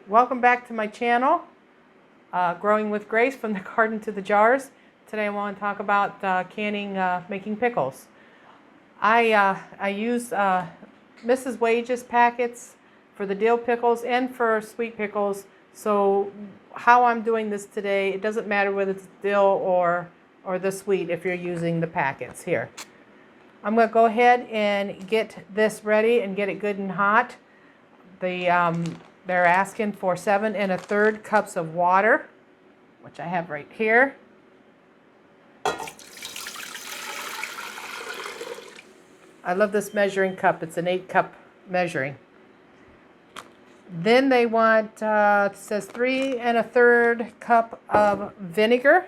Welcome back to my channel, Growing with Grace, from the garden to the jars. Today I want to talk about making pickles. I use Mrs. Wage's packets for the dill pickles and for sweet pickles. So how I'm doing this today, it doesn't matter whether it's dill or the sweet if you're using the packets here. I'm going to go ahead and get this ready and get it good and hot. They're asking for 7 1/3 cups of water, which I have right here. I love this measuring cup. It's an 8-cup measuring. Then they want, it says 3 1/3 cup of vinegar.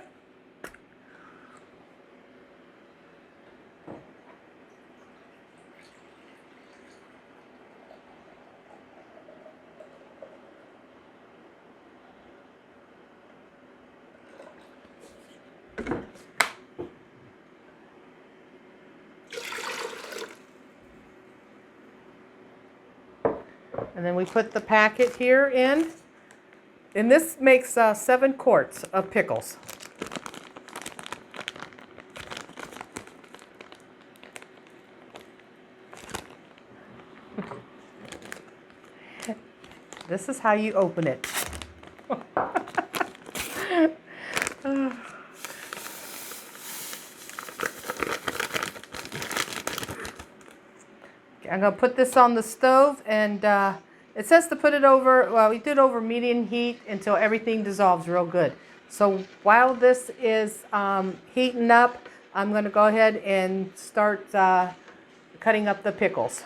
And then we put the packet here in. And this makes 7 quarts of pickles. This is how you open it. I'm going to put this on the stove, and it says to put it over, well, we did over medium heat until everything dissolves real good. So while this is heating up, I'm going to go ahead and start cutting up the pickles.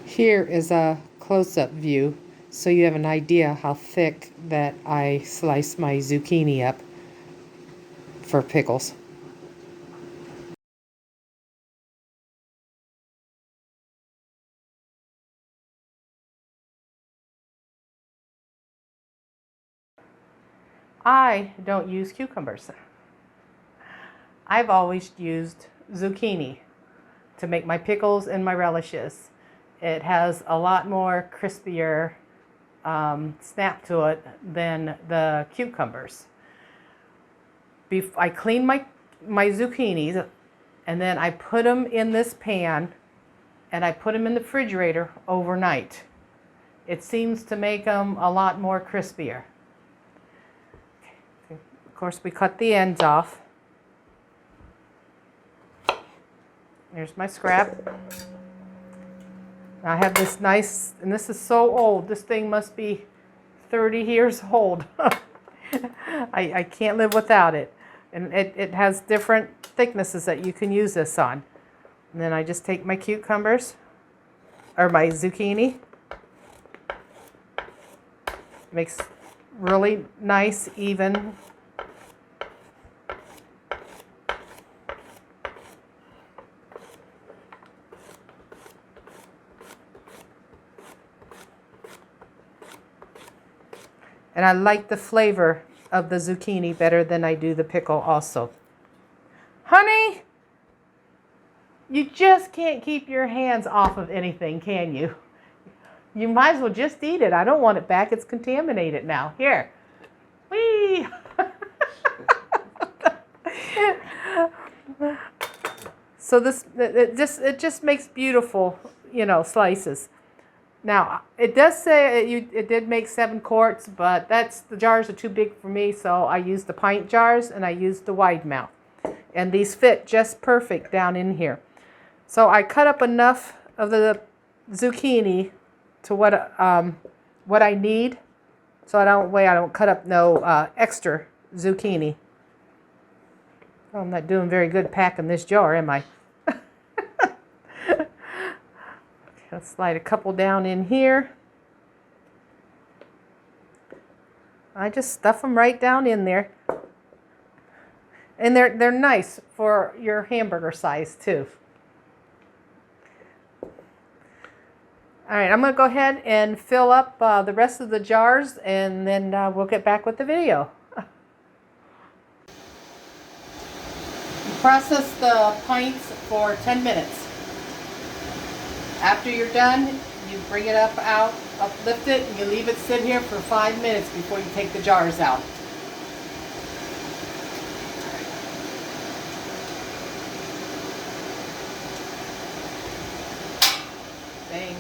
Here is a close-up view so you have an idea how thick that I slice my zucchini up for pickles. I don't use cucumbers. I've always used zucchini to make my pickles and my relishes. It has a lot more crispier snap to it than the cucumbers. I clean my zucchinis, and then I put them in this pan, and I put them in the refrigerator overnight. It seems to make them a lot more crispier. Of course, we cut the ends off. Here's my scrap. I have this nice, and this is so old, this thing must be 30 years old. I can't live without it. And it has different thicknesses that you can use this on. And then I just take my cucumbers, or my zucchini. Makes really nice, even. And I like the flavor of the zucchini better than I do the pickle also. Honey, you just can't keep your hands off of anything, can you? You might as well just eat it. I don't want it back. It's contaminated now. Here. Whee! So it just makes beautiful, slices. Now, it does say it did make 7 quarts, but the jars are too big for me, so I used the pint jars and I used the wide mouth. And these fit just perfect down in here. So I cut up enough of the zucchini to what I need, so I don't cut up no extra zucchini. Oh, I'm not doing very good packing this jar, am I? Let's slide a couple down in here. I just stuff them right down in there. And they're nice for your hamburger size too. All right, I'm going to go ahead and fill up the rest of the jars, and then we'll get back with the video. Process the pints for 10 minutes. After you're done, You bring it uplift it, and you leave it sit here for 5 minutes before you take the jars out. Dang.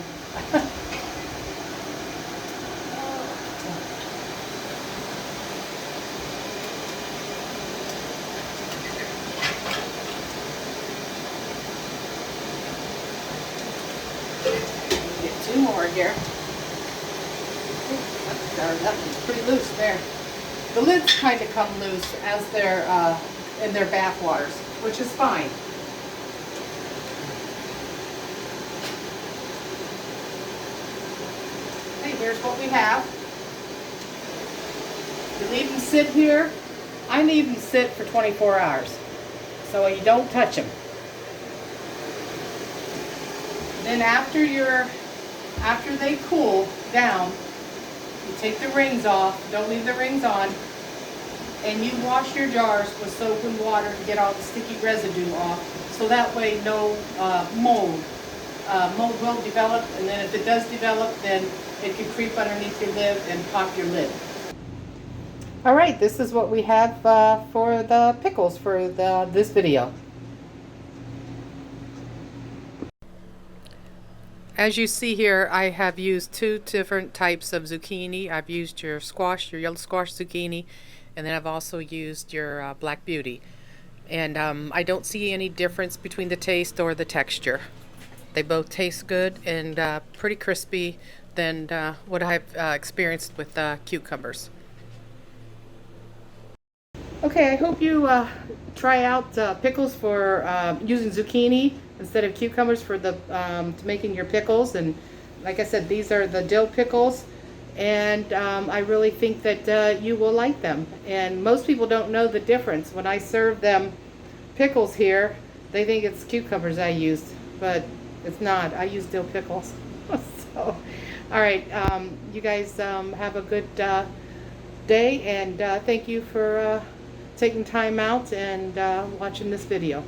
Get 2 more here. That one's pretty loose there. The lids kind of come loose as they're in their bath waters, which is fine. Okay, here's what we have. You leave them sit here. I leave them sit for 24 hours, so you don't touch them. Then after they cool down, you take the rings off, don't leave the rings on, and you wash your jars with soap and water to get all the sticky residue off, so that way no mold. Mold will develop, and then if it does develop, then it can creep underneath your lid and pop your lid. All right, this is what we have for the pickles for this video. As you see here, I have used 2 different types of zucchini. I've used your yellow squash zucchini, and then I've also used your black beauty. And I don't see any difference between the taste or the texture. They both taste good and pretty crispy than what I've experienced with cucumbers. Okay, I hope you try out pickles for using zucchini instead of cucumbers for the to making your pickles. And like I said, these are the dill pickles, and I really think that you will like them. And most people don't know the difference. When I serve them pickles here, they think it's cucumbers I used, but it's not. I use dill pickles. So, all right, you guys have a good day, and thank you for taking time out and watching this video.